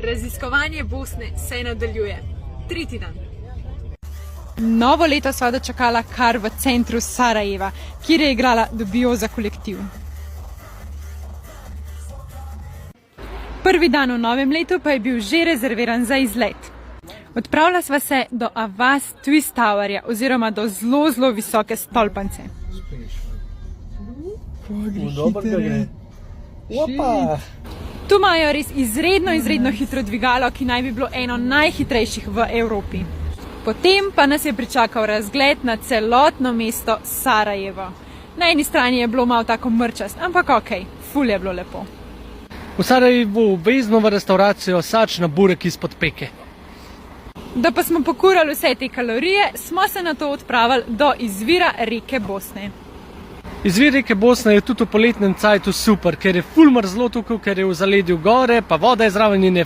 Raziskovanje Bosne se nadaljuje. Tretji dan. Novo leto sva dočakala kar v centru Sarajeva, kjer je igrala Dubioza kolektiv. Prvi dan v novem letu pa je bil že rezerviran za izlet. Odpravila sva se do Avaz Twist Towerja oziroma do zelo visoke stolpance. Tu imajo res izredno hitro dvigalo, ki naj bi bilo eno najhitrejših v Evropi. Potem pa nas je pričakal razgled na celotno mesto Sarajevo. Na eni strani je bilo malo tako mrčast, ampak okej, ful je bilo lepo. V Sarajevu obvezno v restauracijo sač na burek izpod peke. Da pa smo pokurali vse te kalorije, smo se nato odpravili do izvira reke Bosne. Izvir reke Bosne je tudi v poletnem cajtu super, ker je ful mrzlo tukaj, ker je v zaledju gore, pa voda je zraven in je